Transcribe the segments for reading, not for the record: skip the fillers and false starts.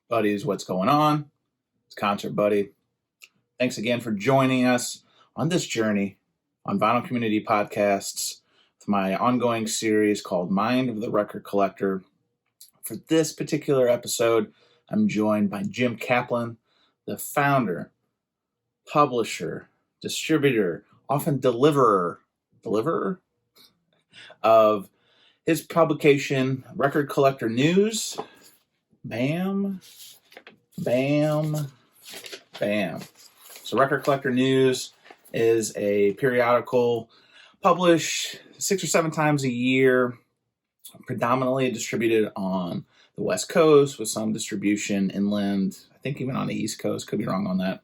Buddies, what's going on? It's Concert Buddy. Thanks again for joining us on this journey on Vinyl Community Podcasts with my ongoing series called Mind of the Record Collector. For this particular episode, I'm joined by Jim Kaplan, the founder, publisher, distributor, often deliverer of his publication, Record Collector News. Bam. So Record Collector News is a periodical published 6 or 7 times a year, predominantly distributed on the West Coast with some distribution inland, I think even on the East Coast, could be wrong on that.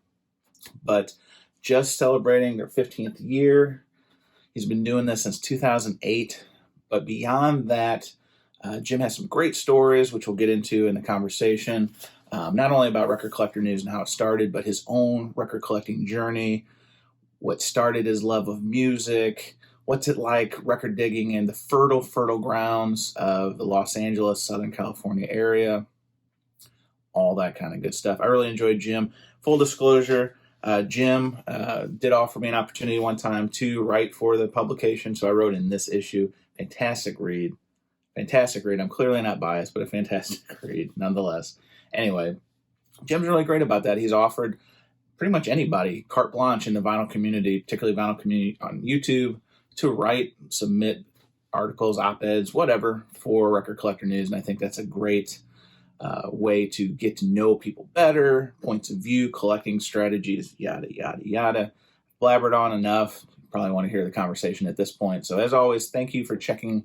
But just celebrating their 15th year. He's been doing this since 2008. But beyond that, Jim has some great stories, which we'll get into in the conversation, not only about Record Collector News and how it started, but his own record collecting journey, what started his love of music, what's it like record digging in the fertile grounds of the Los Angeles, Southern California area, all that kind of good stuff. I really enjoyed Jim. Full disclosure, Jim did offer me an opportunity one time to write for the publication, so I wrote in this issue. Fantastic read. I'm clearly not biased, but a fantastic read nonetheless. Anyway, Jim's really great about that. He's offered pretty much anybody carte blanche in the vinyl community, particularly vinyl community on YouTube, to write, submit articles, op-eds, whatever, for Record Collector News. And I think that's a great way to get to know people better, points of view, collecting strategies, yada, yada, yada. Blabbered on enough. You probably want to hear the conversation at this point. So as always, thank you for checking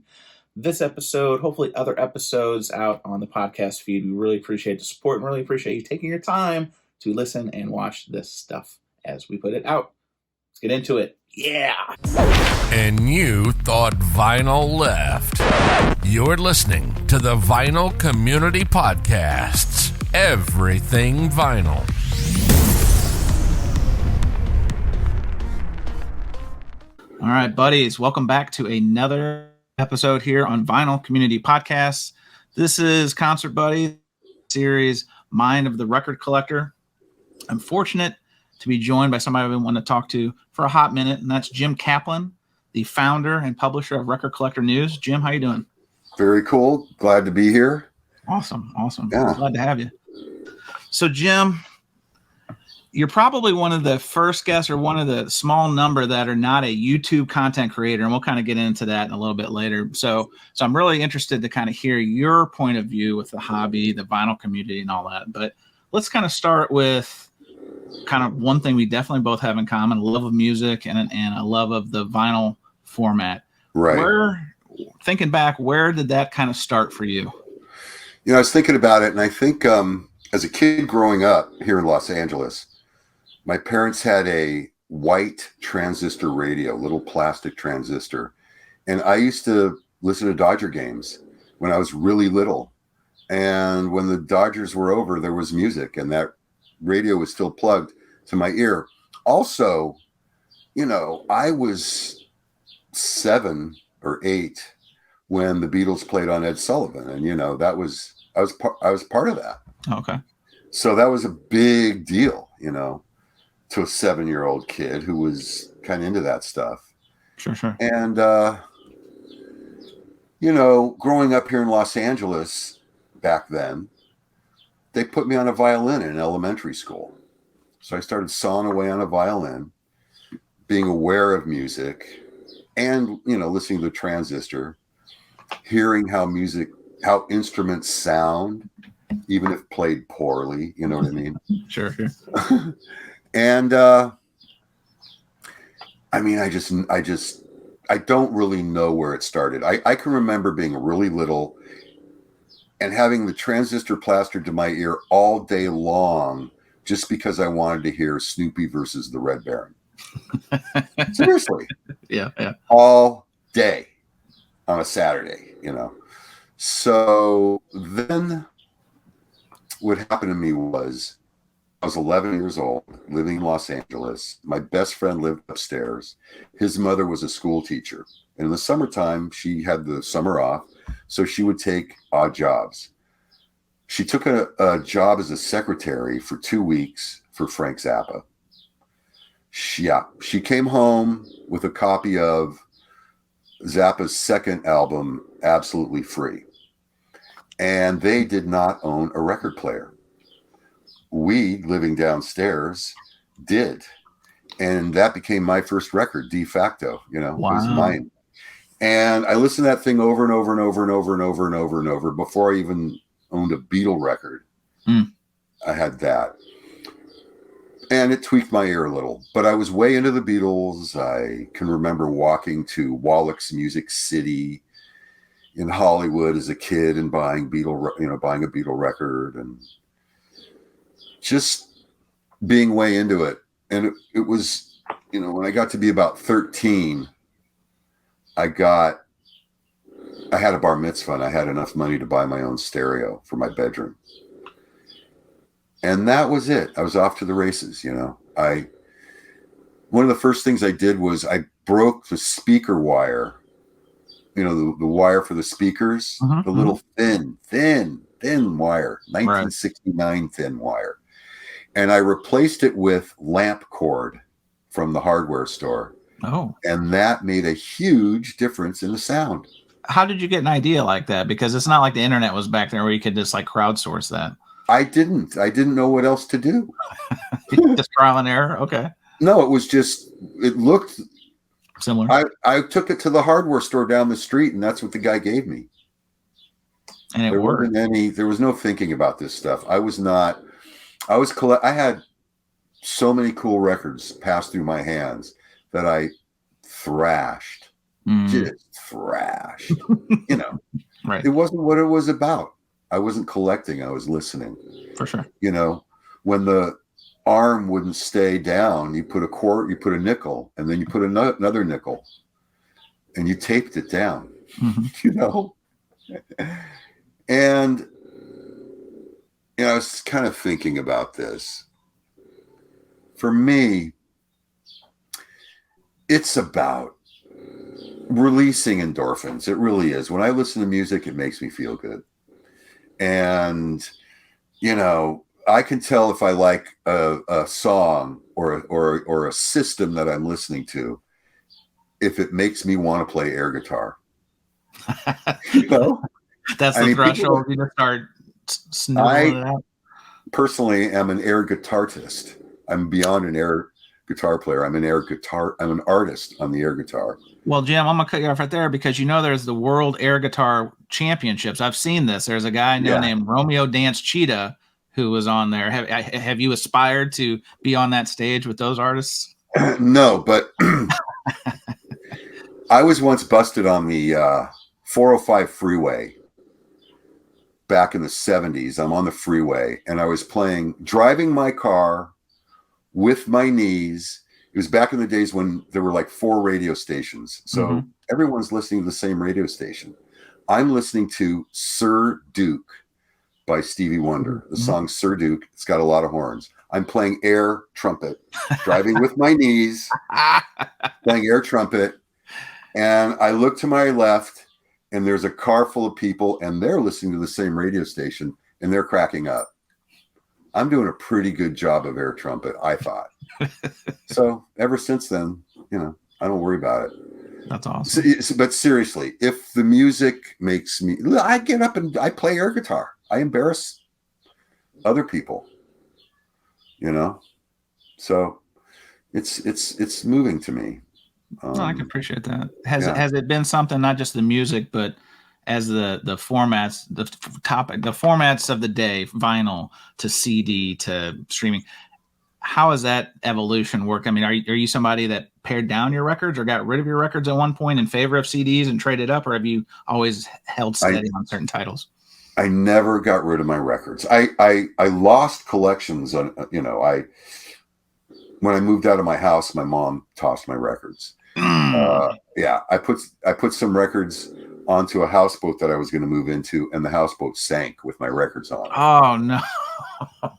this episode, hopefully other episodes out on the podcast feed. We really appreciate the support and really appreciate you taking your time to listen and watch this stuff as we put it out. Let's get into it. Yeah. And you thought vinyl left. You're listening to the Vinyl Community Podcasts. Everything vinyl. All right, buddies. Welcome back to another episode here on Vinyl Community Podcasts. This is Concert Buddy series, Mind of the Record Collector. I'm fortunate to be joined by somebody I've been wanting to talk to for a hot minute, and that's Jim Kaplan, the founder and publisher of Record Collector News. Jim, how you doing? Very cool. Glad to be here. Awesome. Yeah. Glad to have you. So, Jim, you're probably one of the first guests or one of the small number that are not a YouTube content creator, and we'll kind of get into that in a little bit later. So I'm really interested to kind of hear your point of view with the hobby, the vinyl community, and all that. But let's kind of start with kind of one thing we definitely both have in common: a love of music and a love of the vinyl format. Right. Thinking back, where did that kind of start for you? You know, I was thinking about it, and I think as a kid growing up here in Los Angeles, my parents had a white transistor radio, little plastic transistor. And I used to listen to Dodger games when I was really little. And when the Dodgers were over, there was music, and that radio was still plugged to my ear. Also, you know, I was 7 or 8 when the Beatles played on Ed Sullivan. And, you know, I was part of that. Okay. So that was a big deal, you know, to a 7-year-old kid who was kind of into that stuff. Sure. And, you know, growing up here in Los Angeles back then, they put me on a violin in elementary school. So I started sawing away on a violin, being aware of music and, you know, listening to the transistor, hearing how instruments sound, even if played poorly, you know what I mean? Sure. And I mean, I don't really know where it started. I can remember being really little and having the transistor plastered to my ear all day long just because I wanted to hear Snoopy versus the Red Baron. Seriously. Yeah. All day on a Saturday, you know. So then what happened to me was I was 11 years old, living in Los Angeles. My best friend lived upstairs. His mother was a school teacher. And in the summertime, she had the summer off, so she would take odd jobs. She took a job as a secretary for 2 weeks for Frank Zappa. She came home with a copy of Zappa's second album, absolutely free. And they did not own a record player. We, living downstairs, did. And that became my first record, de facto, you know, it was mine. And I listened to that thing over and over and over and over and over and over and over before I even owned a Beatle record. I had that. And it tweaked my ear a little, but I was way into the Beatles. I can remember walking to Wallach's Music City in Hollywood as a kid and buying a Beatle record and just being way into it. And it was, you know, when I got to be about 13, I had a bar mitzvah and I had enough money to buy my own stereo for my bedroom. And that was it. I was off to the races, you know. One of the first things I did was I broke the speaker wire, you know, the wire for the speakers, the little thin wire, 1969 thin wire. And I replaced it with lamp cord from the hardware store. Oh. And that made a huge difference in the sound. How did you get an idea like that? Because it's not like the internet was back there where you could just like crowdsource that. I didn't know what else to do. Just trial and error. Okay. No, it was just, it looked similar. I took it to the hardware store down the street and that's what the guy gave me. And it worked. There was no thinking about this stuff. I had so many cool records pass through my hands that I thrashed, just thrashed, you know, right. It wasn't what it was about. I wasn't collecting. I was listening. For sure. You know, when the arm wouldn't stay down, you put a nickel, and then you put another nickel, and you taped it down, you know? And, you know, I was kind of thinking about this. For me, it's about releasing endorphins. It really is. When I listen to music, it makes me feel good. And, you know, I can tell if I like a song or a system that I'm listening to, if it makes me want to play air guitar. You know? That's the threshold. You just start sniveling it out. Personally am an air guitarist. I'm beyond an air guitar player. I'm an artist on the air guitar. Well, Jim, I'm gonna cut you off right there because you know there's the World Air Guitar Championships. I've seen this. There's a guy named Romeo Dance Cheetah who was on there. Have you aspired to be on that stage with those artists? No, but I was once busted on the 405 freeway back in the 70s. I'm on the freeway and I was driving my car with my knees. It was back in the days when there were like 4 radio stations. So everyone's listening to the same radio station. I'm listening to Sir Duke by Stevie Wonder. The song Sir Duke. It's got a lot of horns. I'm playing air trumpet, driving with my knees, playing air trumpet. And I look to my left and there's a car full of people and they're listening to the same radio station and they're cracking up. I'm doing a pretty good job of air trumpet, I thought. So ever since then, you know, I don't worry about it. That's awesome. But seriously, if the music makes me, I get up and I play air guitar. I embarrass other people, you know? So it's moving to me. I can appreciate that. Has it been something, not just the music, but as the formats, the formats of the day, vinyl to CD to streaming, how has that evolution worked? I mean, are you somebody that pared down your records or got rid of your records at one point in favor of CDs and traded up, or have you always held steady on certain titles? I never got rid of my records. I lost collections on, you know, when I moved out of my house, my mom tossed my records. Yeah, I put some records onto a houseboat that I was going to move into, and the houseboat sank with my records on it. Oh no!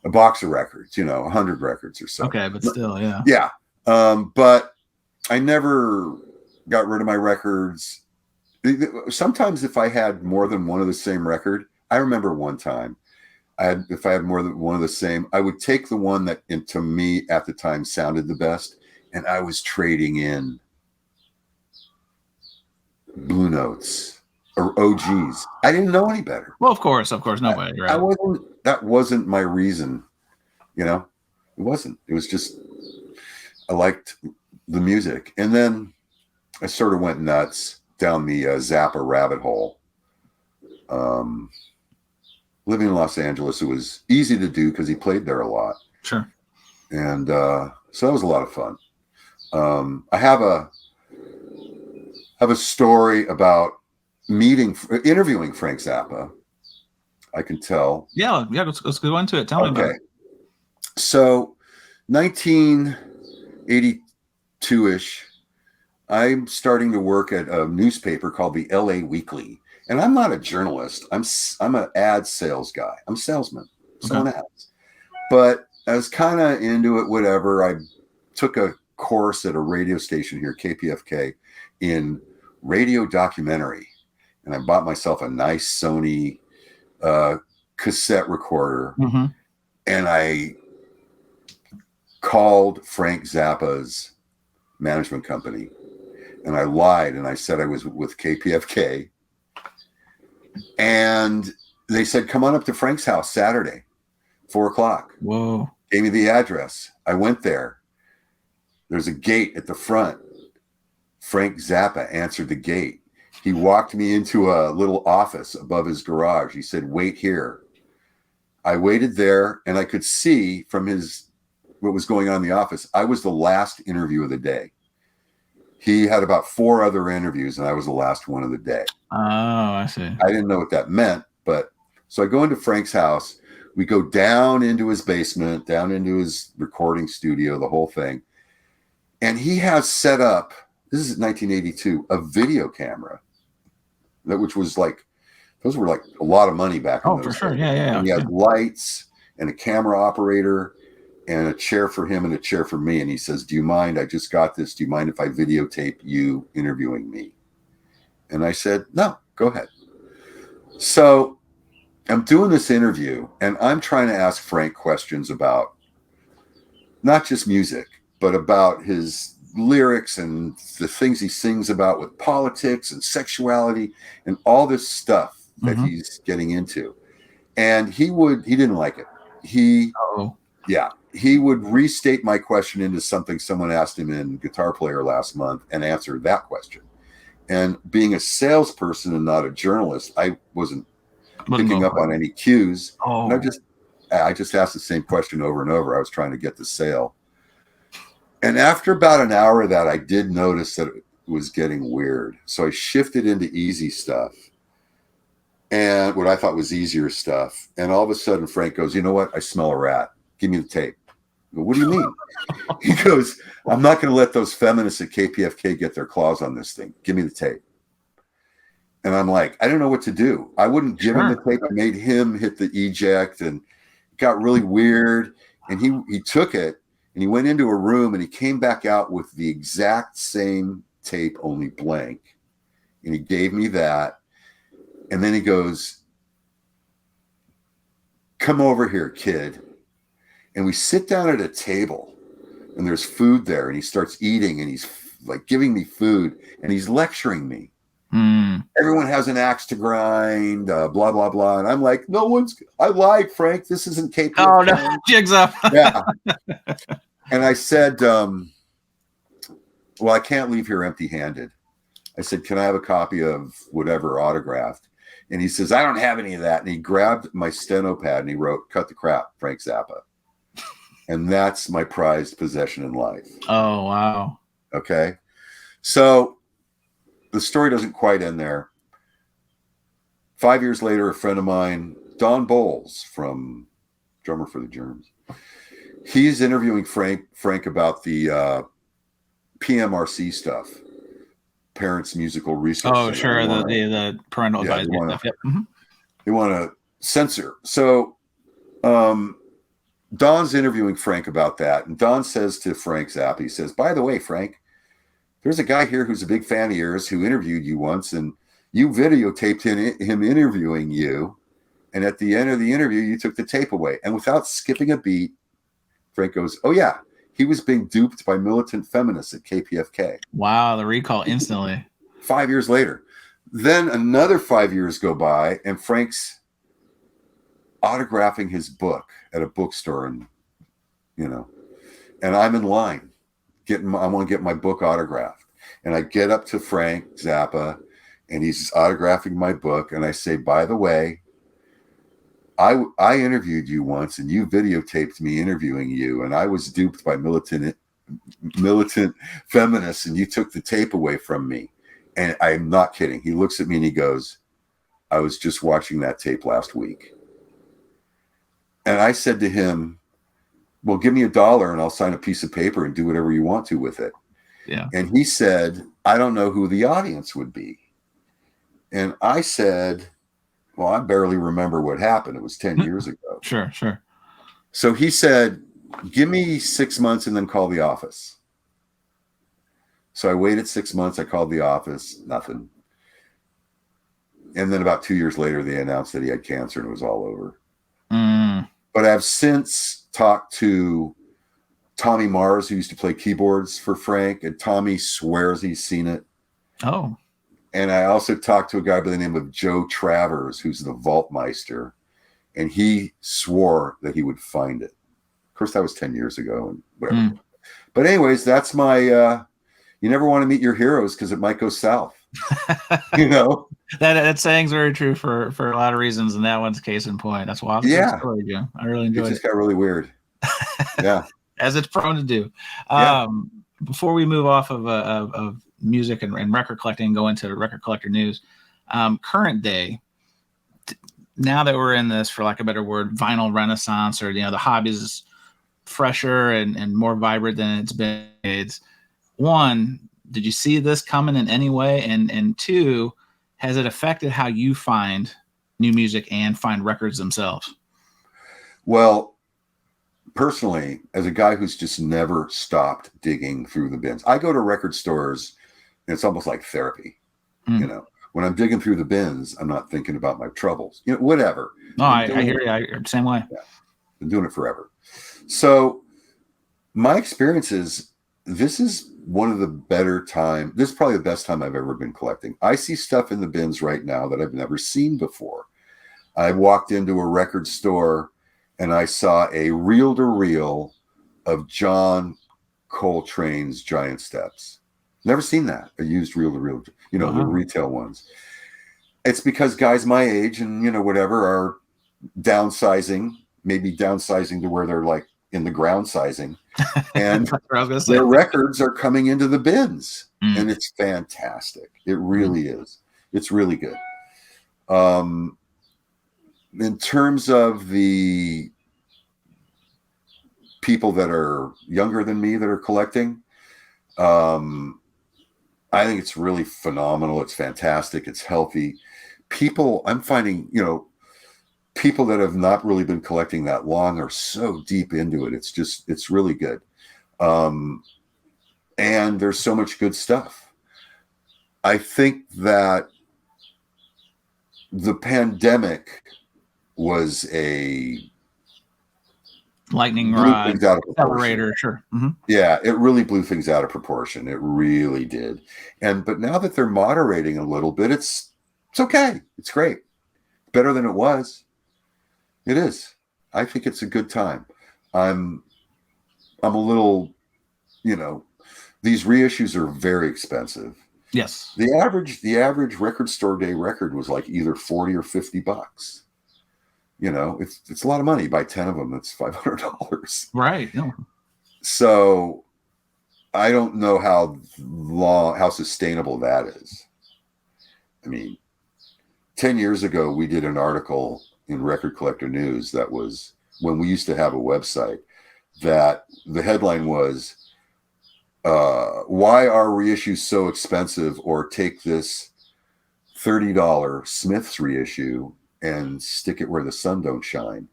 A box of records, you know, 100 records or so. Okay, but still, yeah. Yeah, but I never got rid of my records. Sometimes if I had more than one of the same record, I remember one time if I had more than one of the same, I would take the one that to me at the time sounded the best, and I was trading in Blue Notes or OGs. I didn't know any better. Well, of course, nobody. Right? That wasn't my reason. It wasn't. It was just I liked the music, and then I sort of went nuts down the Zappa rabbit hole. Living in Los Angeles, it was easy to do because he played there a lot. Sure. And so that was a lot of fun. I have a story about interviewing Frank Zappa. I can tell. Yeah. Let's go into it. Tell me about it. So 1982-ish, I'm starting to work at a newspaper called the LA Weekly. And I'm not a journalist. I'm an ad sales guy. I'm a salesman, selling ads. But I was kind of into it, whatever. I took a course at a radio station here, KPFK, in radio documentary. And I bought myself a nice Sony cassette recorder. Mm-hmm. And I called Frank Zappa's management company. And I lied. And I said I was with KPFK. And they said, come on up to Frank's house Saturday, 4:00. Whoa. Gave me the address. I went there. There's a gate at the front. Frank Zappa answered the gate. He walked me into a little office above his garage. He said, wait here. I waited there, and I could see from what was going on in the office, I was the last interview of the day. He had about 4 other interviews, and I was the last one of the day. Oh, I see. I didn't know what that meant, but so I go into Frank's house. We go down into his basement, down into his recording studio, the whole thing. And he has set up, this is 1982, a video camera, which was like, those were like a lot of money back in those for sure. days. Yeah. And he had lights and a camera operator and a chair for him and a chair for me. And he says, do you mind? I just got this. Do you mind if I videotape you interviewing me? And I said, no, go ahead. So I'm doing this interview and I'm trying to ask Frank questions about not just music, but about his lyrics and the things he sings about with politics and sexuality and all this stuff that he's getting into. And he didn't like it. He would restate my question into something someone asked him in Guitar Player last month and answer that question. And being a salesperson and not a journalist, I wasn't picking up on any cues. And I just asked the same question over and over. I was trying to get the sale. And after about an hour of that, I did notice that it was getting weird. So I shifted into easy stuff and what I thought was easier stuff. And all of a sudden, Frank goes, you know what? I smell a rat. Give me the tape. I go, what do you mean? He goes, I'm not going to let those feminists at KPFK get their claws on this thing. Give me the tape. And I'm like, I don't know what to do. I wouldn't give him the tape. I made him hit the eject and it got really weird. And he took it and he went into a room and he came back out with the exact same tape, only blank. And he gave me that. And then he goes, come over here, kid. And we sit down at a table and there's food there and he starts eating and he's like giving me food and he's lecturing me. Everyone has an axe to grind, blah, blah, blah. And I'm like, I lied, Frank. This isn't KPFK. Oh, no. Jigs up. Yeah. And I said, well, I can't leave here empty handed. I said, can I have a copy of whatever autographed? And he says, I don't have any of that. And he grabbed my steno pad and he wrote, cut the crap, Frank Zappa. And that's my prized possession in life. Oh, wow. Okay. So the story doesn't quite end there. 5 years later, a friend of mine, Don Bowles, drummer for the Germs, he's interviewing Frank about the PMRC stuff, Parents Musical Research. Oh, sure. The parental advisory stuff. Yep. They want to censor. So Don's interviewing Frank about that. And Don says to Frank Zappa, he says, by the way, Frank, there's a guy here who's a big fan of yours who interviewed you once, and you videotaped him interviewing you, And at the end of the interview, you took the tape away. And without skipping a beat, Frank goes, oh, yeah, he was being duped by militant feminists at KPFK. Wow, the recall instantly. 5 years later. Then another 5 years go by, and Frank's autographing his book at a bookstore, and I'm in line I want to get my book autographed. And I get up to Frank Zappa, and he's autographing my book, and I say, by the way, I interviewed you once, and you videotaped me interviewing you, and I was duped by militant feminists, and you took the tape away from me. And I'm not kidding. He looks at me and he goes, I was just watching that tape last week. And I said to him, well, give me $1 and I'll sign a piece of paper and do whatever you want to with it. Yeah. And he said, I don't know who the audience would be. And I said, well, I barely remember what happened. It was 10 years ago. Sure. So he said, give me 6 months and then call the office. So I waited 6 months. I called the office, nothing. And then about 2 years later, they announced that he had cancer and it was all over. But I've since talked to Tommy Mars, who used to play keyboards for Frank, and Tommy swears he's seen it. Oh. And I also talked to a guy by the name of Joe Travers, who's the Vaultmeister, and he swore that he would find it. Of course, that was 10 years ago and whatever. But anyways, that's my, you never want to meet your heroes because it might go south. That saying's very true for a lot of reasons, and that one's case in point. That's wild. Yeah. Story, Jim. I really enjoyed it. It just got really weird. Yeah. As it's prone to do. Before we move off of music and record collecting and go into record collector news, current day, now that we're in this, for lack of a better word, vinyl renaissance, or the hobby is fresher and more vibrant than it's been. It's one, did you see this coming in any way? And two, has it affected how you find new music and find records themselves? Well, personally, as a guy who's just never stopped digging through the bins, I go to record stores and it's almost like therapy. When I'm digging through the bins, I'm not thinking about my troubles, whatever. No, I hear you. Same way. Yeah. Been doing it forever. So my experience is, this is one of the better time. This is probably the best time I've ever been collecting. I see stuff in the bins right now that I've never seen before. I walked into a record store and I saw a reel-to-reel of John Coltrane's Giant Steps. Never seen that. A used reel-to-reel, the retail ones. It's because guys my age and, whatever, are downsizing, maybe downsizing to where they're like in the ground sizing. And their records are coming into the bins. And it's fantastic. It really is. It's really good. In terms of the people that are younger than me that are collecting, I think it's really phenomenal. It's fantastic. It's healthy. People, I'm finding, people that have not really been collecting that long are so deep into it. It's really good. And there's so much good stuff. I think that the pandemic was a lightning rod accelerator. Sure. Mm-hmm. Yeah, it really blew things out of proportion. It really did. But now that they're moderating a little bit, it's okay. It's great. Better than it was. It is. I think it's a good time. I'm a little, these reissues are very expensive. Yes. The average record store day record was like either $40 or $50. It's a lot of money. Buy 10 of them, that's $500. Right. Yeah. So I don't know how sustainable that is. I mean, 10 years ago, we did an article in Record Collector News that was when we used to have a website, that the headline was, why are reissues so expensive? Or take this $30 Smith's reissue and stick it where the sun don't shine.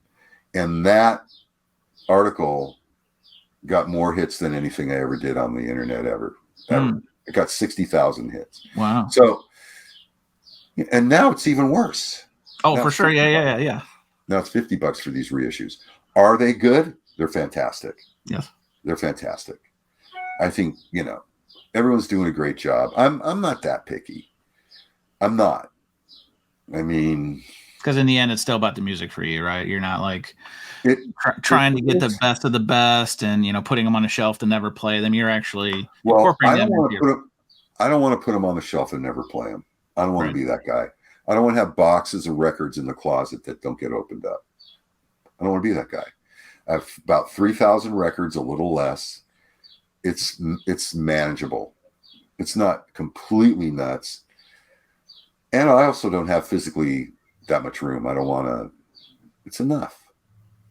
And that article got more hits than anything I ever did on the internet ever. It got 60,000 hits. Wow. So, and now it's even worse. Oh, Now for it's sure. Yeah, 50 yeah, bucks. yeah, yeah. Now it's $50 for these reissues. Are they good? They're fantastic. Yes. They're fantastic. I think, everyone's doing a great job. I'm not that picky. I'm not. I mean, because in the end, it's still about the music for you, right? You're not like it trying to get the best of the best and putting them on a shelf to never play them. You're actually incorporating them. I don't want to put them on the shelf and never play them. I don't want Right. to be that guy. I don't want to have boxes of records in the closet that don't get opened up. I don't want to be that guy. I have about 3,000 records, a little less. It's manageable. It's not completely nuts. And I also don't have physically that much room. I don't want to. It's enough.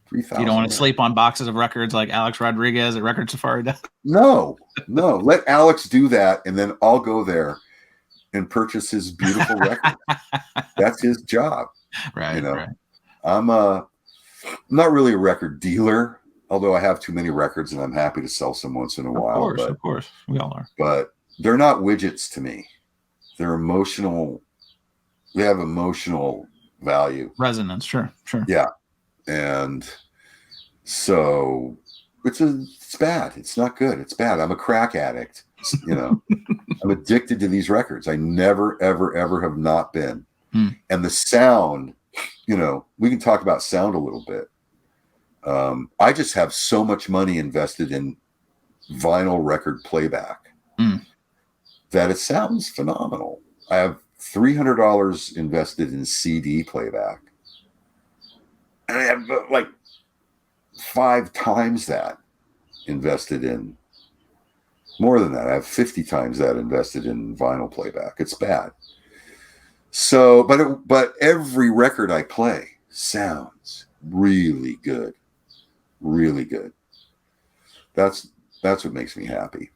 3,000. You don't want to sleep on boxes of records like Alex Rodriguez at Record Safari does? No. Let Alex do that, and then I'll go there and purchase his beautiful record. That's his job. Right. Right. I'm not really a record dealer, although I have too many records and I'm happy to sell some once in a while. Of course. We all are. But they're not widgets to me. They're emotional. They have emotional value. Resonance. Sure. Yeah. And so it's bad. It's not good. It's bad. I'm a crack addict. I'm addicted to these records. I never, ever, ever have not been. And the sound, we can talk about sound a little bit. I just have so much money invested in vinyl record playback that it sounds phenomenal. I have $300 invested in CD playback. And I have like 5 times that invested in, more than that. I have 50 times that invested in vinyl playback. It's bad. So, but every record I play sounds really good. Really good. That's what makes me happy.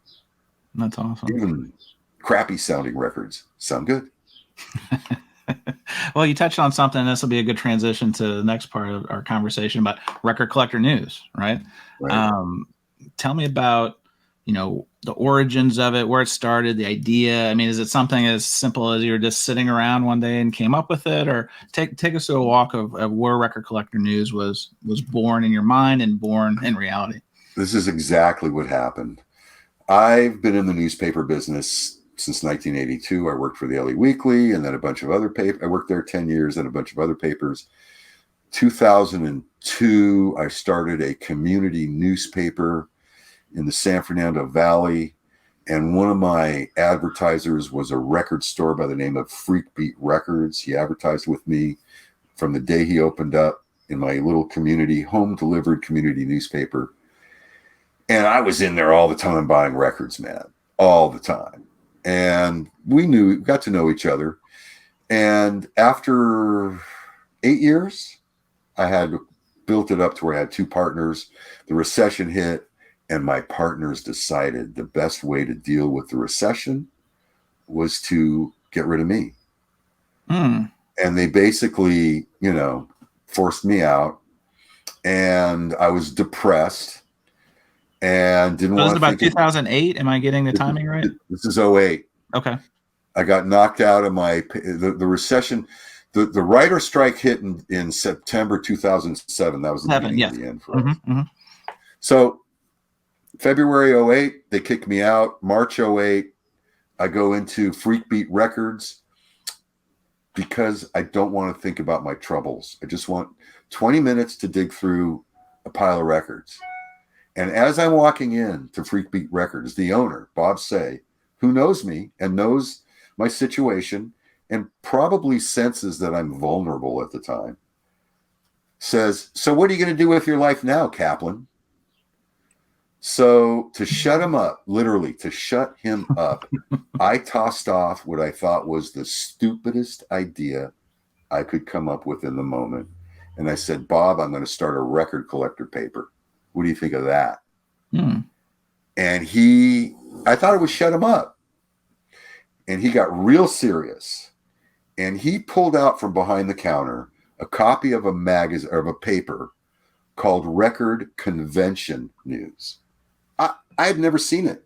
That's awesome. Even crappy sounding records sound good. Well, you touched on something. This will be a good transition to the next part of our conversation about record collector news, right? Tell me about, the origins of it, where it started, the idea. I mean, is it something as simple as you're just sitting around one day and came up with it, or take us to a walk of where record collector news was born in your mind and born in reality? This is exactly what happened. I've been in the newspaper business since 1982. I worked for the LA Weekly and then a bunch of other papers. I worked there 10 years and a bunch of other papers. 2002, I started a community newspaper in the San Fernando Valley. And one of my advertisers was a record store by the name of Freak Beat Records. He advertised with me from the day he opened up in my little community, home delivered community newspaper. And I was in there all the time buying records, man, all the time. And we got to know each other. And after 8 years, I had built it up to where I had 2 partners. The recession hit, and my partners decided the best way to deal with the recession was to get rid of me. And they basically, forced me out. And I was depressed and didn't want to. It was about 2008. Am I getting the timing right? This is 08. Okay. I got knocked out of the recession. The writer strike hit in September 2007. That was the beginning of the end for us. So February 08, they kicked me out. March 08, I go into Freak Beat Records because I don't want to think about my troubles. I just want 20 minutes to dig through a pile of records. And as I'm walking in to Freak Beat Records, the owner, Bob Say, who knows me and knows my situation and probably senses that I'm vulnerable at the time, says, "So what are you going to do with your life now, Kaplan?" So to shut him up, literally to shut him up, I tossed off what I thought was the stupidest idea I could come up with in the moment. And I said, "Bob, I'm going to start a record collector paper. What do you think of that?" And I thought it would shut him up. And he got real serious. And he pulled out from behind the counter a copy of a magazine or of a paper called Record Convention News. I had never seen it.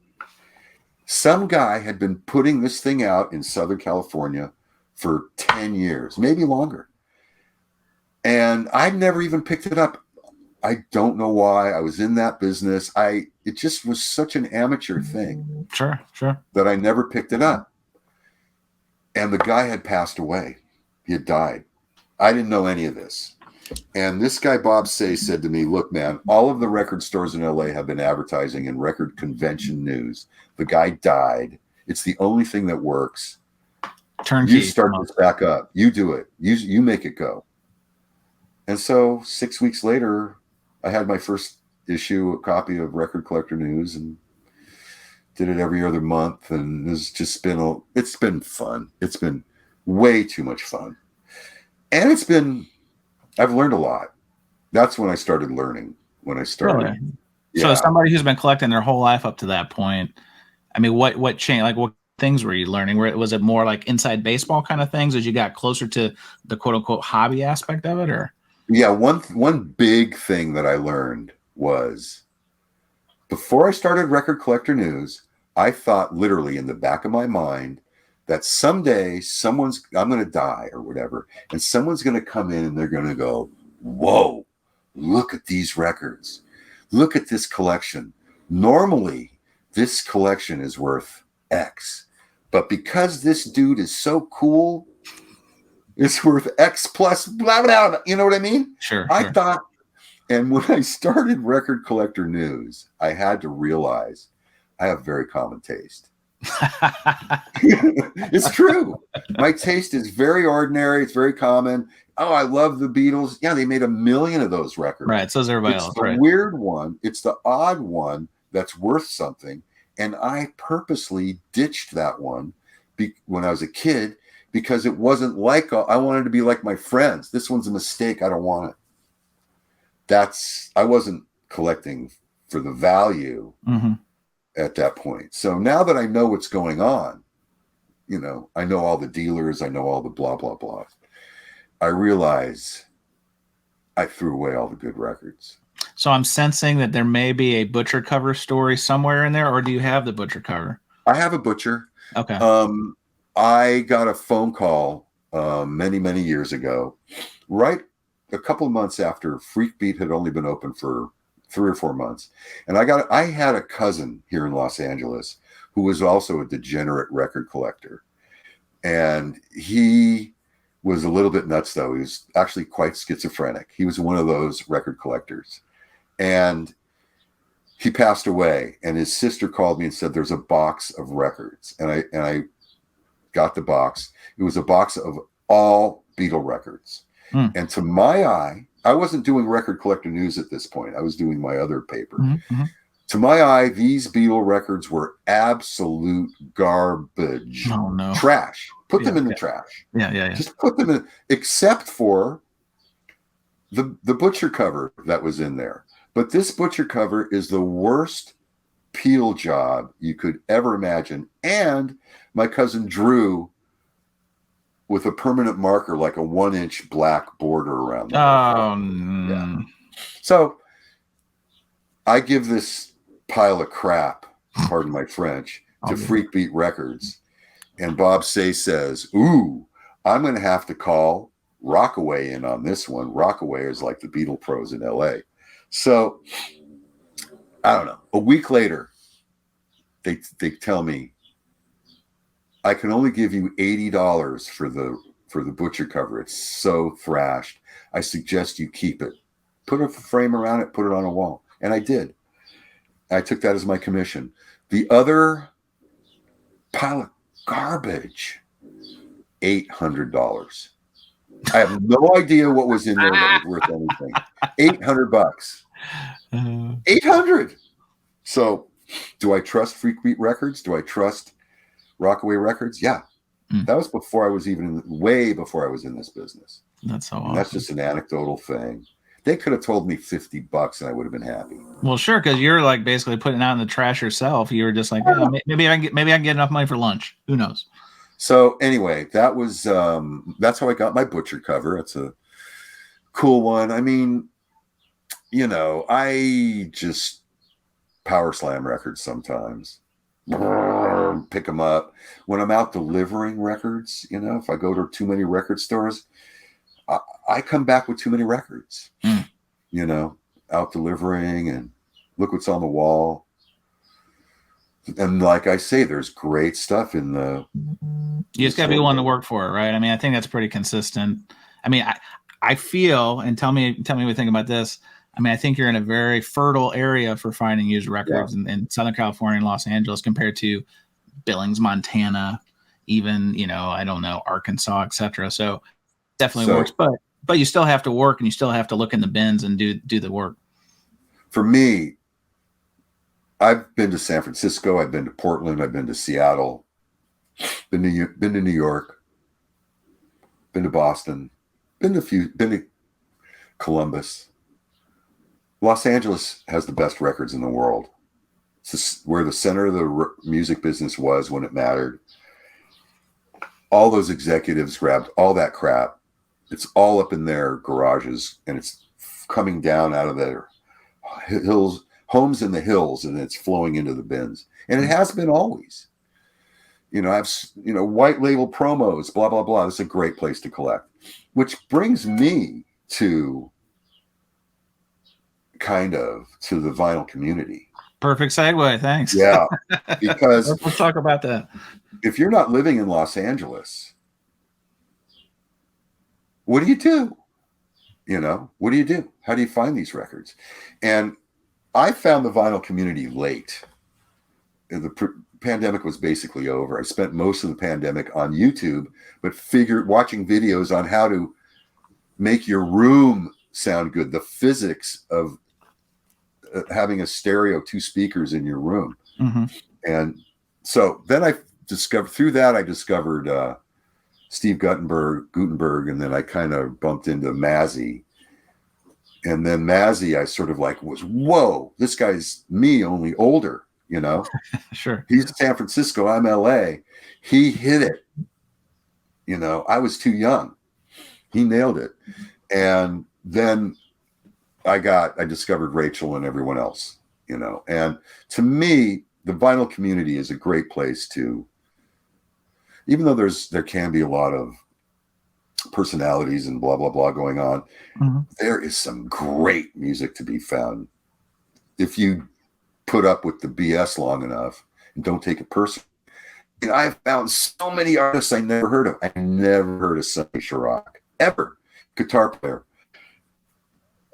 Some guy had been putting this thing out in Southern California for 10 years, maybe longer. And I never even picked it up. I don't know why. I was in that business. It just was such an amateur thing. Sure. That I never picked it up. And the guy had passed away. He had died. I didn't know any of this. And this guy, Bob Say, said to me, look, man, all of the record stores in LA have been advertising in record convention news. The guy died. It's the only thing that works. Turnkey. You start this back up. You do it. You make it go. And so 6 weeks later, I had my first issue, a copy of Record Collector News, and did it every other month. And it's been fun. It's been way too much fun. And I've learned a lot. That's when I started learning. Really? Yeah. So somebody who's been collecting their whole life up to that point, I mean, what changed? Like, what things were you learning? Was it more like inside baseball kind of things as you got closer to the quote unquote hobby aspect of it, or? Yeah, one big thing that I learned was before I started Record Collector News, I thought literally in the back of my mind that someday I'm going to die or whatever, and someone's going to come in and they're going to go, whoa, look at these records. Look at this collection. Normally, this collection is worth X, but because this dude is so cool, it's worth X plus blah, blah, blah. You know what I mean? Sure. I thought, and when I started Record Collector News, I had to realize I have very common taste. It's true. My taste is very ordinary. It's very common. Oh, I love the Beatles. Yeah, they made 1 million of those records. Right. So does everybody It's else. the Right. weird one. It's the odd one that's worth something. And I purposely ditched that one when I was a kid because it wasn't like I wanted to be like my friends. This one's a mistake. I don't want it. I wasn't collecting for the value at that point. So now that I know what's going on, I know all the dealers, I know all the blah, blah, blah. I realize I threw away all the good records. So I'm sensing that there may be a butcher cover story somewhere in there, or do you have the butcher cover? I have a butcher. Okay. I got a phone call many, many years ago, right a couple of months after Freak Beat had only been open for 3 or 4 months. And I had a cousin here in Los Angeles who was also a degenerate record collector. And he was a little bit nuts, though. He was actually quite schizophrenic. He was one of those record collectors. And he passed away. And his sister called me and said, there's a box of records. And I got the box. It was a box of all Beatle records. And to my eye, I wasn't doing Record Collector News at this point. I was doing my other paper. To my eye, these Beatle records were absolute garbage. Oh, no. Trash. Put them in the trash. Yeah. Just put them in, except for the butcher cover that was in there. But this butcher cover is the worst peel job you could ever imagine. And my cousin drew with a permanent marker, like a 1-inch black border around them. Yeah. So I give this pile of crap, pardon my French, to Freak Beat Records. And Bob Say says, ooh, I'm going to have to call Rockaway in on this one. Rockaway is like the Beatle pros in LA. So I don't know. A week later, they tell me, I can only give you $80 for the butcher cover. It's so thrashed. I suggest you keep it. Put a frame around it, put it on a wall. And I did. I took that as my commission. The other pile of garbage, $800. I have no idea what was in there that was worth anything. $800. 800. So do I trust Freak Beat Records? Do I trust Rockaway Records? Yeah. That was before I was way before I was in this business. That's so awesome. And that's just an anecdotal thing. They could have told me $50 and I would have been happy. Well, sure, because you're like basically putting it out in the trash yourself. You were just like, oh, maybe I can get enough money for lunch. Who knows? So anyway, that was that's how I got my butcher cover. It's a cool one. I mean, I just power slam records sometimes. Pick them up when I'm out delivering records. If I go to too many record stores, I come back with too many records, out delivering and look what's on the wall. And like I say, there's great stuff in the. You just got to be willing to work for it, right? I mean, I think that's pretty consistent. I mean, I feel, and tell me what you think about this. I mean, I think you're in a very fertile area for finding used records in Southern California and Los Angeles compared to Billings, Montana, even, I don't know, Arkansas, etc. So definitely works, but you still have to work and you still have to look in the bins and do the work. For me, I've been to San Francisco, I've been to Portland, I've been to Seattle, been to New York, been to Boston, been to Columbus. Los Angeles has the best records in the world. It's where the center of the music business was when it mattered. All those executives grabbed all that crap. It's all up in their garages, and it's coming down out of their hills, homes in the hills, and it's flowing into the bins. And it has been always. I've white label promos, blah, blah, blah. It's a great place to collect, which brings me to the vinyl community. Perfect segue. Thanks. Yeah. Because let's talk about that. If you're not living in Los Angeles, what do you do? What do you do? How do you find these records? And I found the vinyl community late. The pandemic was basically over. I spent most of the pandemic on YouTube, but watching videos on how to make your room sound good, the physics of having a stereo, 2 speakers in your room. Mm-hmm. And so then I discovered Steve Gutenberg, and then I kind of bumped into Mazzy. And then Mazzy, I sort of was, whoa, this guy's me, only older, Sure. He's San Francisco, I'm LA. He hit it. I was too young. He nailed it. And then I discovered Rachel and everyone else, and to me, the vinyl community is a great place to, even though there can be a lot of personalities and blah, blah, blah going on. Mm-hmm. There is some great music to be found. If you put up with the BS long enough and don't take it personally. I've found so many artists I never heard of. I never heard of Sonny Chirac, ever. Guitar player.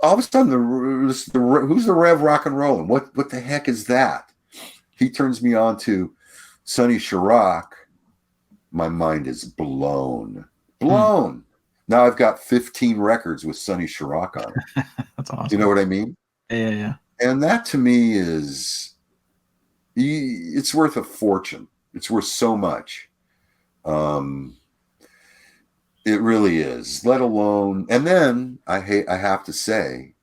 All of a sudden, who's the Rev Rock and Rollin'? What the heck is that? He turns me on to Sonny Chirac. My mind is blown. Now I've got 15 records with Sonny Chirac on it. That's awesome. Do you know what I mean? Yeah. And that to me it's worth a fortune. It's worth so much. It really is. Let alone, and then I have to say,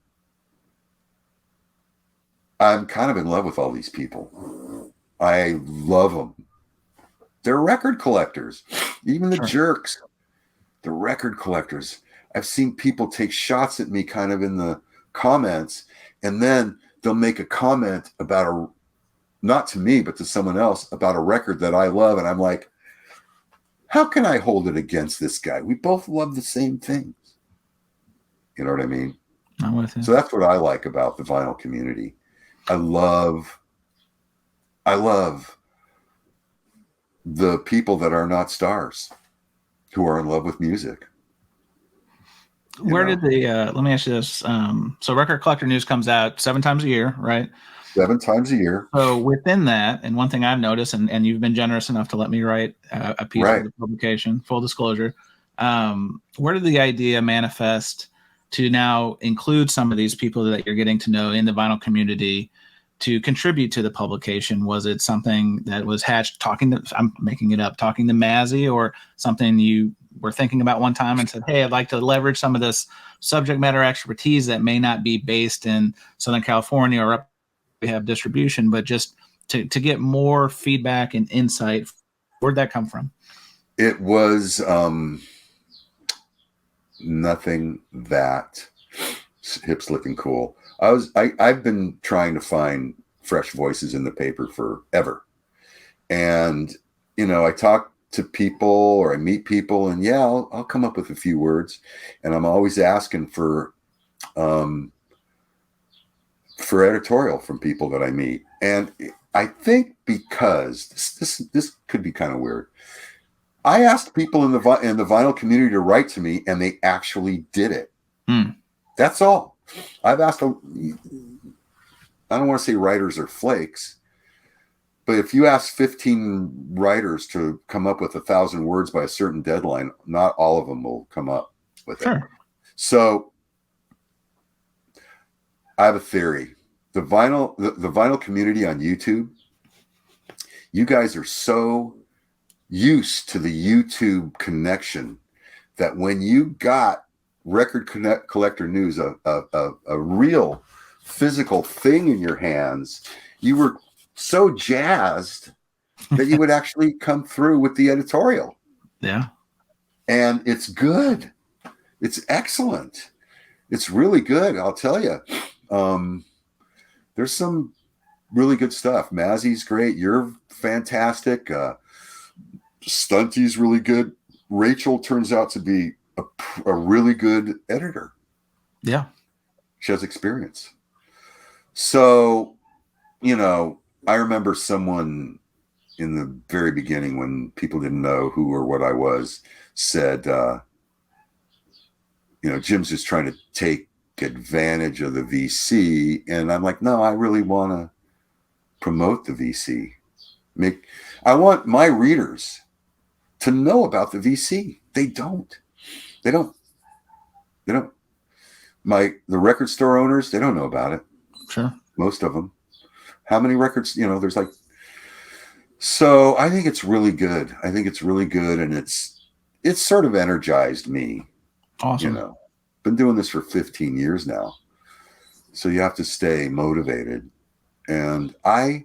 I'm kind of in love with all these people. I love them. They're record collectors. Even the jerks, the record collectors. I've seen people take shots at me kind of in the comments, and then they'll make a comment about not to me, but to someone else about a record that I love. And I'm like, how can I hold it against this guy? We both love the same things. You know what I mean? I'm with you. So that's what I like about the vinyl community. I love the people that are not stars who are in love with music. Where did let me ask you this. So Record Collector News comes out 7 times a year, right? 7 times a year. So within that, and one thing I've noticed, and you've been generous enough to let me write a piece for the publication, full disclosure, where did the idea manifest to now include some of these people that you're getting to know in the vinyl community to contribute to the publication? Was it something that was hatched I'm making it up, talking to Mazzy, or something you were thinking about one time and said, hey, I'd like to leverage some of this subject matter expertise that may not be based in Southern California or up we have distribution, but just to get more feedback and insight? Where'd that come from? It was nothing that hip slicking cool. I've been trying to find fresh voices in the paper forever. And, I talked to people or I meet people, and yeah, I'll come up with a few words, and I'm always asking for editorial from people that I meet. And I think because this could be kind of weird, I asked people in the vinyl community to write to me, and they actually did it. That's all. I've asked them. I don't want to say writers are flakes, but if you ask 15 writers to come up with 1,000 words by a certain deadline, not all of them will come up with it. So I have a theory. The vinyl community on YouTube, you guys are so used to the YouTube connection that when you got Record Collector News, a real physical thing in your hands, you were so jazzed that you would actually come through with the editorial. Yeah. And it's good. It's excellent. It's really good. I'll tell you. There's some really good stuff. Mazzy's great. You're fantastic. Stunty's really good. Rachel turns out to be a really good editor. Yeah. She has experience. So, I remember someone in the very beginning when people didn't know who or what I was said, Jim's just trying to take advantage of the VC. And I'm like, no, I really want to promote the VC. I want my readers to know about the VC. They don't. The record store owners, they don't know about it. Sure. Most of them. How many records, there's like, so I think it's really good. And it's sort of energized me. Awesome. Been doing this for 15 years now. So you have to stay motivated. And I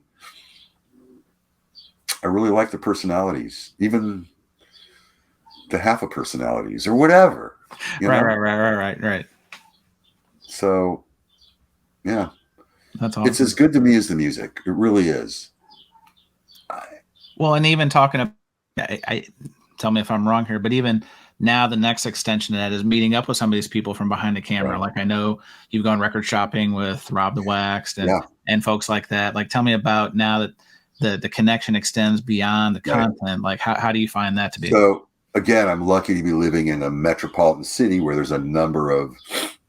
really like the personalities, even the half of personalities or whatever. Right. So, yeah. That's awesome. It's as good to me as the music. It really is. Well, and even talking about, I tell me if I'm wrong here, but even now the next extension of that is meeting up with some of these people from behind the camera. Right. Like I know you've gone record shopping with Rob the Waxed and folks like that. Like tell me about now that the connection extends beyond the content. Like how do you find that to be? So again, I'm lucky to be living in a metropolitan city where there's a number of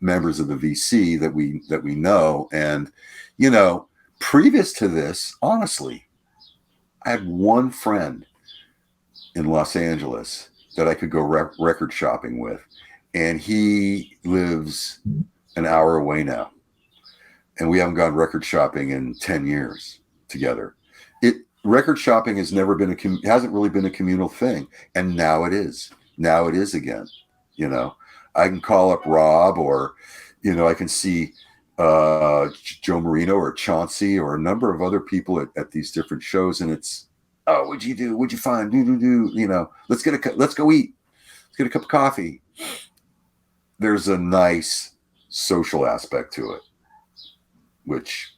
members of the VC that we know. And, previous to this, honestly, I had one friend in Los Angeles that I could go record shopping with. And he lives an hour away now. And we haven't gone record shopping in 10 years together. Record shopping has never been hasn't really been a communal thing. And now it is. Now it is again. I can call up Rob or, I can see Joe Marino or Chauncey or a number of other people at these different shows. And it's, oh, what'd you do? What'd you find? Let's go eat. Let's get a cup of coffee. There's a nice social aspect to it, which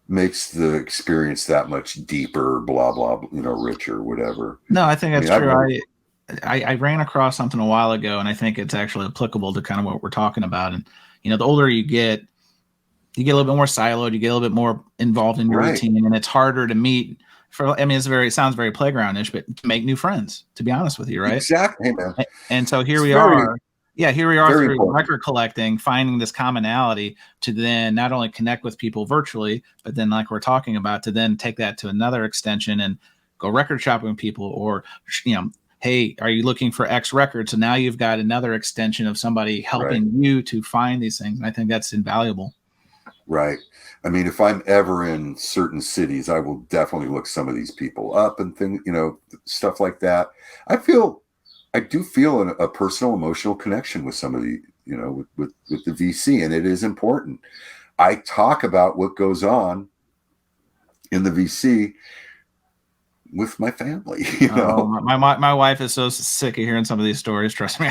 makes the experience that much deeper, blah, blah, richer, whatever. No, I think that's true. I ran across something a while ago, and I think it's actually applicable to kind of what we're talking about. And, the older you get a little bit more siloed, you get a little bit more involved in your routine, and it's harder to meet. It sounds very playgroundish, but to make new friends, to be honest with you, right? Exactly, man. And so here we are through record collecting, finding this commonality to then not only connect with people virtually, but then like we're talking about, to then take that to another extension and go record shopping with people, or, hey, are you looking for X record? So now you've got another extension of somebody helping you to find these things. And I think that's invaluable. Right. I mean, if I'm ever in certain cities, I will definitely look some of these people up and things, stuff like that. I do feel a personal emotional connection with some of the, with the VC, and it is important. I talk about what goes on in the VC with my family. My wife is so sick of hearing some of these stories. Trust me.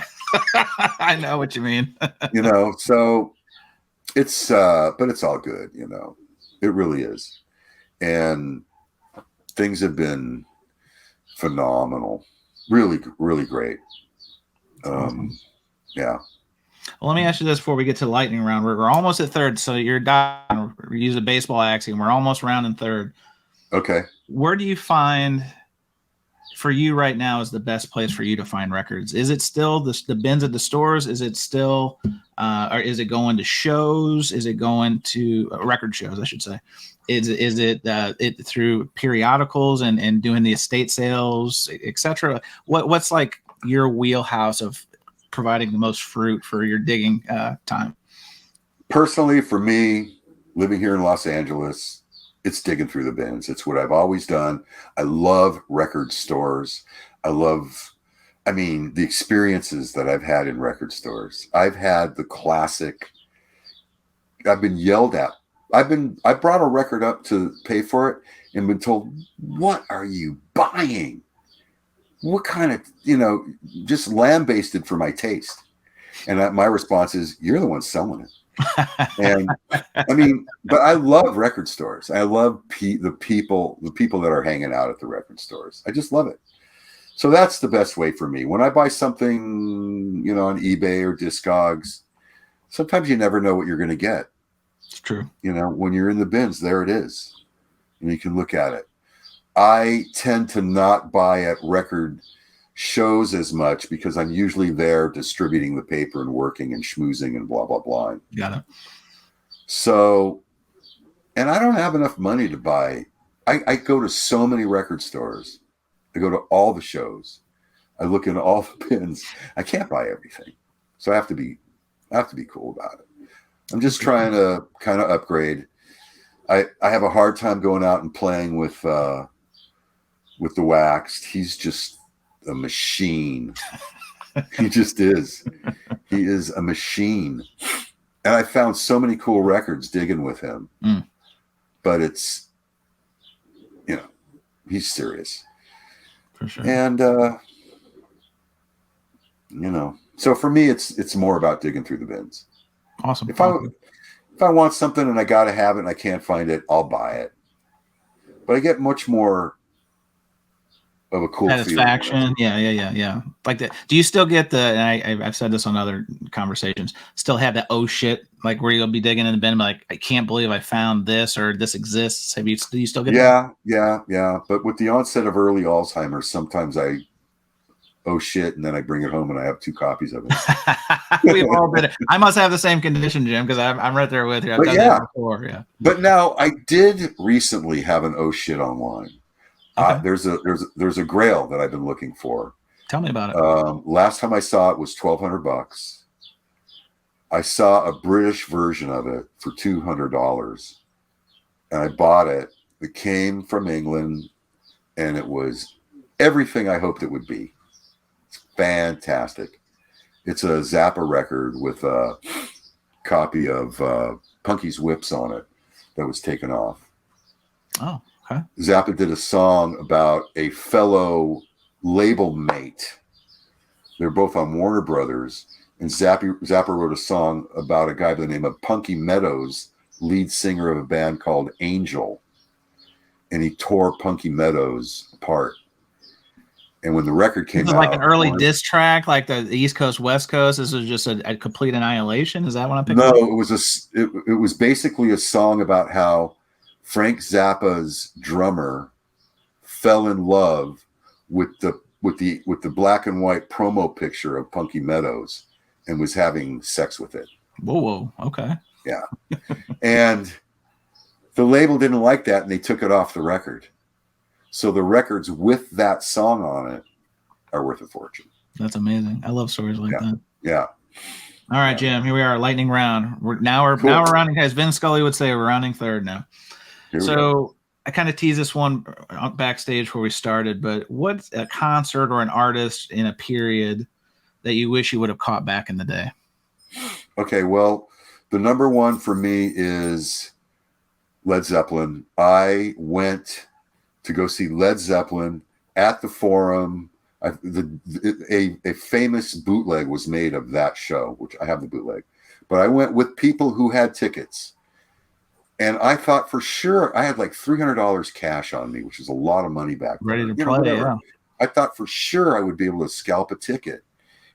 I know what you mean. So it's, but it's all good. It really is. And things have been phenomenal. Really, really great. Awesome. Yeah. Well, let me ask you this before we get to the lightning round. We're almost at third, so you're done. We use a baseball axiom. We're almost round in third. Okay. Where do you find, for you right now, is the best place for you to find records? Is it still the bins at the stores? Is it still, or is it going to shows? Is it going to record shows, I should say? Is it through periodicals and doing the estate sales, etc.? What's like your wheelhouse of providing the most fruit for your digging time? Personally, for me, living here in Los Angeles, it's digging through the bins. It's what I've always done. I love record stores. The experiences that I've had in record stores. I've had the classic. I've been yelled at. I brought a record up to pay for it and been told, "What are you buying? What kind of, just lambasted for my taste." And my response is, "You're the one selling it." And but I love record stores. I love the people that are hanging out at the record stores. I just love it. So that's the best way for me. When I buy something, on eBay or Discogs, sometimes you never know what you're going to get. It's true. When you're in the bins, there it is. And you can look at it. I tend to not buy at record shows as much because I'm usually there distributing the paper and working and schmoozing and blah, blah, blah. Got it. So, and I don't have enough money to buy. I go to so many record stores. I go to all the shows. I look in all the bins. I can't buy everything. So I have to be cool about it. I'm just trying to kind of upgrade. I have a hard time going out and playing with the Waxed. He's just a machine. He just is. He is a machine. And I found so many cool records digging with him. But it's, he's serious. For sure. And, so for me, it's more about digging through the bins. Awesome. If I want something and I got to have it and I can't find it, I'll buy it. But I get much more of a cool satisfaction. Yeah. Like that. Do you still get and I've said this on other conversations, still have that oh shit, like where you'll be digging in the bin and be like, I can't believe I found this or this exists. Do you still get that? Yeah. But with the onset of early Alzheimer's, sometimes I oh shit, and then I bring it home and I have 2 copies of it. We've all been. I must have the same condition, Jim, because I'm right there with you. I've done that before. Yeah. But now I did recently have an oh shit online. Okay. There's a grail that I've been looking for. Tell me about it. Last time I saw it was $1,200. I saw a British version of it for $200, and I bought it. It came from England, and it was everything I hoped it would be. It's fantastic. It's a Zappa record with a copy of Punky's Whips on it that was taken off. Oh, okay. Zappa did a song about a fellow label mate. They're both on Warner Brothers. And Zappa wrote a song about a guy by the name of Punky Meadows, lead singer of a band called Angel. And he tore Punky Meadows apart. And when the record came out, like an early diss track, like the East Coast, West Coast. This was just a complete annihilation. Is that what I'm picking up? No, it was basically a song about how Frank Zappa's drummer fell in love with the black and white promo picture of Punky Meadows and was having sex with it. Whoa, okay. Yeah. And the label didn't like that, and they took it off the record. So the records with that song on it are worth a fortune. That's amazing. I love stories like that. Yeah. All right, Jim. Here we are, lightning round. We're rounding, as Vin Scully would say, we're rounding third now. So I kind of teased this one backstage before we started, but what's a concert or an artist in a period that you wish you would have caught back in the day? Okay, well, the number one for me is Led Zeppelin. I went to go see Led Zeppelin at the Forum. A famous bootleg was made of that show, which I have the bootleg. But I went with people who had tickets. And I thought for sure I had like $300 cash on me, which is a lot of money back then. Ready to play, yeah. I thought for sure I would be able to scalp a ticket.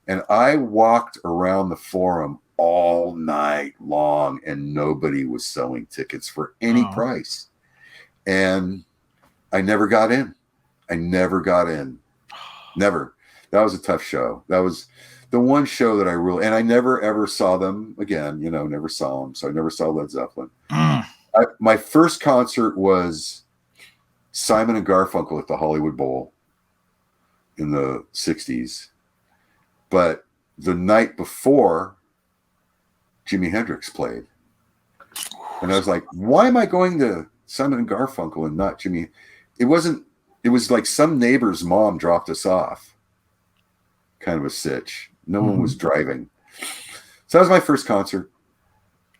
And I walked around the forum all night long, and nobody was selling tickets for any price. And I never got in. Never. That was a tough show. That was the one show that I really, and I never ever saw them again, never saw them. So I never saw Led Zeppelin. My first concert was Simon and Garfunkel at the Hollywood Bowl in the 60s. But the night before, Jimi Hendrix played. And I was like, why am I going to Simon and Garfunkel and not Jimmy? It was like some neighbor's mom dropped us off. Kind of a sitch. No one was driving. So that was my first concert.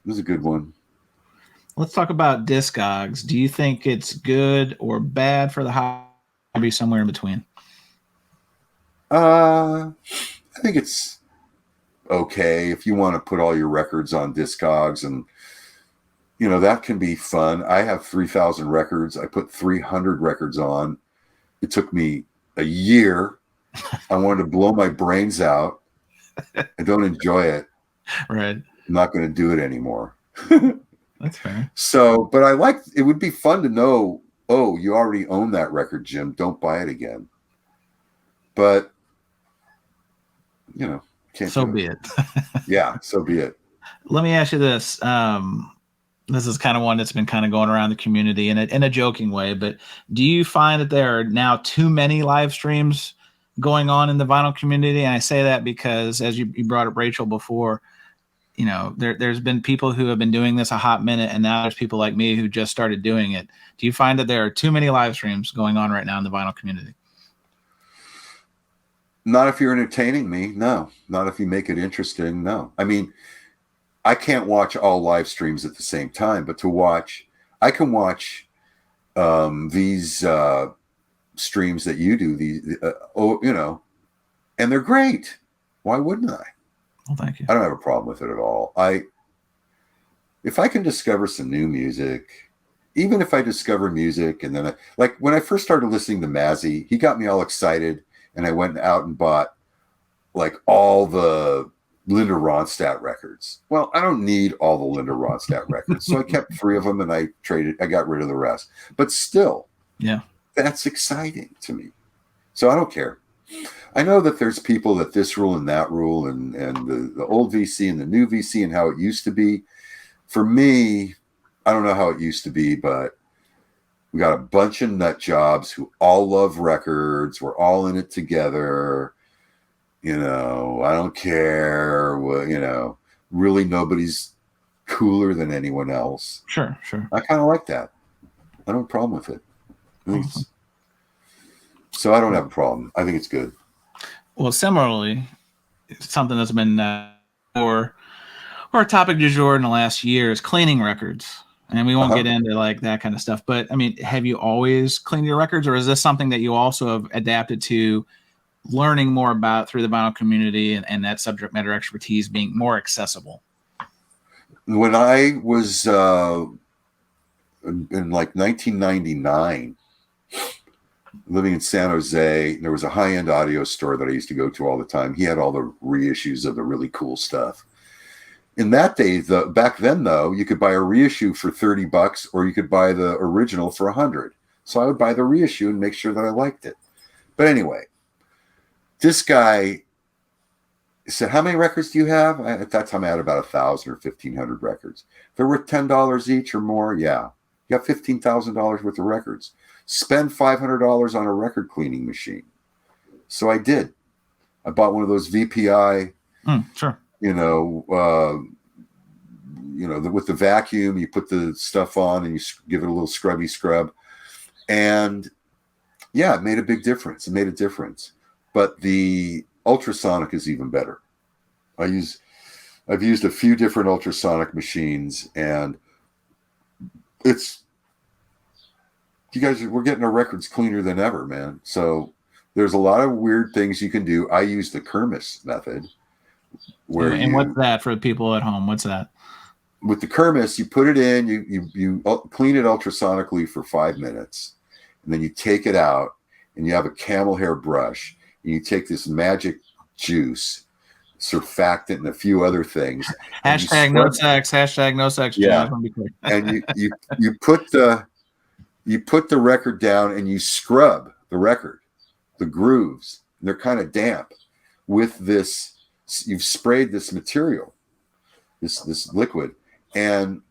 It was a good one. Let's talk about Discogs. Do you think it's good or bad for the hobby, or be somewhere in between? I think it's okay if you want to put all your records on Discogs, and that can be fun. I have 3,000 records. I put 300 records on. It took me a year. I wanted to blow my brains out. I don't enjoy it. Right. I'm not going to do it anymore. That's fair. So, but it would be fun to know, oh, you already own that record, Jim. Don't buy it again. But, can't. So be it. Yeah, so be it. Let me ask you this. This is kind of one that's been kind of going around the community in a joking way, but do you find that there are now too many live streams going on in the vinyl community? And I say that because, as you brought up Rachel before, there's been people who have been doing this a hot minute, and now there's people like me who just started doing it. Do you find that there are too many live streams going on right now in the vinyl community? Not if you're entertaining me. No. Not if you make it interesting. No. I mean, I can't watch all live streams at the same time, but I can watch these streams that you do, and they're great. Why wouldn't I? Well, thank you. I don't have a problem with it at all. If I can discover some new music, even if I discover music, and then like when I first started listening to Mazzy, he got me all excited, and I went out and bought like all the Linda Ronstadt records. Well, I don't need all the Linda Ronstadt records. So I kept 3 of them, and I got rid of the rest. But still, yeah, that's exciting to me. So I don't care. I know that there's people that this rule and that rule, and the old VC and the new VC and how it used to be. For me, I don't know how it used to be, but we got a bunch of nut jobs who all love records. We're all in it together. I don't care. Really nobody's cooler than anyone else. Sure. I kind of like that. I don't have a problem with it. So I don't have a problem. I think it's good. Well, similarly, something that's been or a topic du jour in the last year is cleaning records. And we won't get into like that kind of stuff. But I mean, have you always cleaned your records, or is this something that you also have adapted to learning more about through the vinyl community and that subject matter expertise being more accessible? When I was in like 1999, living in San Jose, there was a high-end audio store that I used to go to all the time. He had all the reissues of the really cool stuff. In that day, back then though, you could buy a reissue for $30, or you could buy the original for $100. So I would buy the reissue and make sure that I liked it. But anyway, this guy said, "How many records do you have?" At that time, I had about 1,000 or 1,500 records. They're worth $10 each or more. Yeah, you got $15,000 worth of records. Spend $500 on a record cleaning machine. So I did. I bought one of those VPI. Sure. With the vacuum, you put the stuff on and you give it a little scrubby scrub. And yeah, it made a big difference. It made a difference. But the ultrasonic is even better. I've used a few different ultrasonic machines, and we're getting our records cleaner than ever, man. So there's a lot of weird things you can do. I use the Kermis method. What's that for the people at home? What's that? With the Kermis, you put it in, you clean it ultrasonically for 5 minutes, and then you take it out and you have a camel hair brush, and you take this magic juice, surfactant, and a few other things. Hashtag no sex. Hashtag no sex. Yeah. And you put the record down and you scrub the record, the grooves. They're kind of damp with this. You've sprayed this material, this liquid, and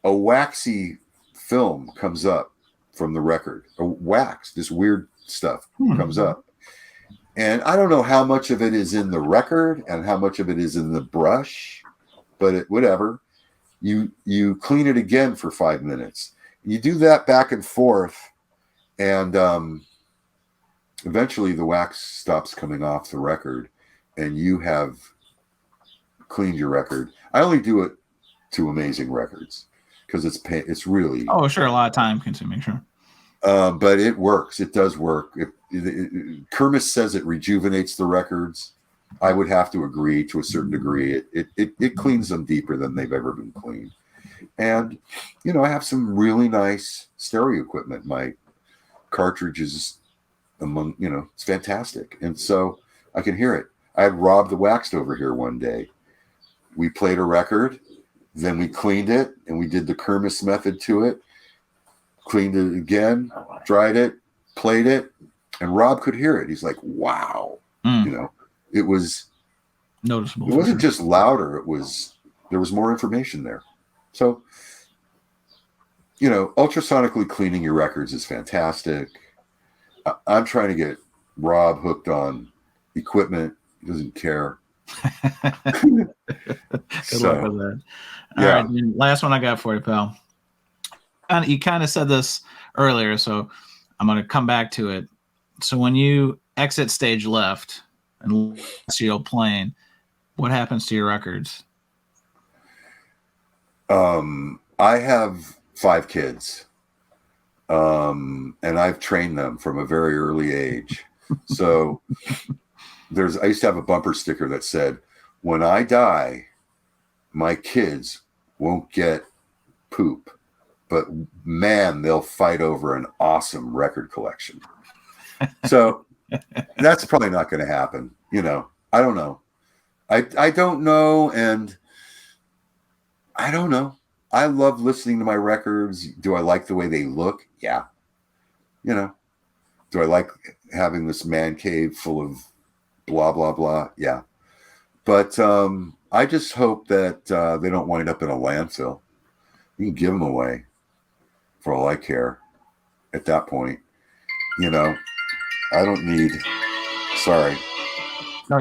a waxy film comes up from the record. A wax, this weird stuff comes up. And I don't know how much of it is in the record and how much of it is in the brush, but whatever. You clean it again for 5 minutes. You do that back and forth, and eventually the wax stops coming off the record, and you have cleaned your record. I only do it to Amazing Records because it's really a lot of time consuming, sure. But it works. It does work. Kermis says it rejuvenates the records. I would have to agree to a certain degree. It cleans them deeper than they've ever been cleaned. And, I have some really nice stereo equipment. My cartridge is it's fantastic. And so I can hear it. I had Rob the Waxed over here one day. We played a record, then we cleaned it, and we did the Kermis method to it. Cleaned it again, dried it, played it, and Rob could hear it. He's like, wow. It was noticeable. It wasn't just louder. There was more information there. So, ultrasonically cleaning your records is fantastic. I'm trying to get Rob hooked on equipment. He doesn't care. Good luck with that. All right, last one I got for you, pal. You kind of said this earlier, so I'm going to come back to it. So when you exit stage left and you're playing, what happens to your records? I have 5 kids, and I've trained them from a very early age. So I used to have a bumper sticker that said, "When I die, my kids won't get poop, but man, they'll fight over an awesome record collection." So that's probably not going to happen. I don't know. I don't know. And I don't know. I love listening to my records. Do I like the way they look? Yeah. Do I like having this man cave full of blah, blah, blah? Yeah. But I just hope that they don't wind up in a landfill. You can give them away for all I care at that point. I don't need, sorry. No,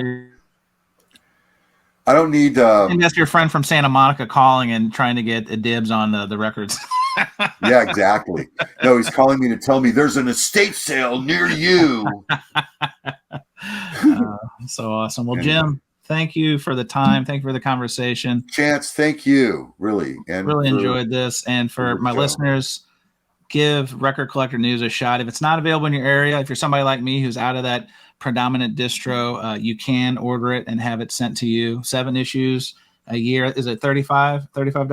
I don't need. And that's your friend from Santa Monica calling and trying to get a dibs on the records. Yeah, exactly. No, he's calling me to tell me there's an estate sale near you. So awesome. Well, Jim, thank you for the time. Thank you for the conversation. Chance, thank you. Really. And really enjoyed this. And for my listeners, give Record Collector News a shot. If it's not available in your area, if you're somebody like me who's out of that predominant distro, you can order it and have it sent to you. 7 issues a year. Is it $35? $35?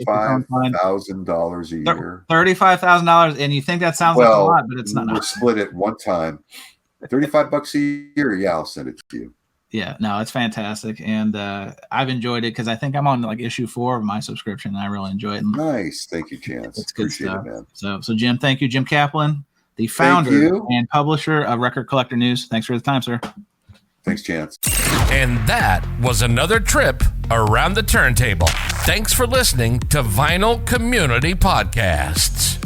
$35,000 a year. $35,000. And you think that sounds like a lot, but it's not. We're split at one time. $35 a year. Yeah, I'll send it to you. Yeah, no, it's fantastic. And I've enjoyed it because I think I'm on like issue 4 of my subscription, and I really enjoy it. Nice. Thank you, Chance. It's good Appreciate stuff. it, man. So Jim, thank you. Jim Kaplan, the founder and publisher of Record Collector News. Thanks for the time, sir. Thanks, Chance. And that was another trip around the turntable. Thanks for listening to Vinyl Community Podcasts.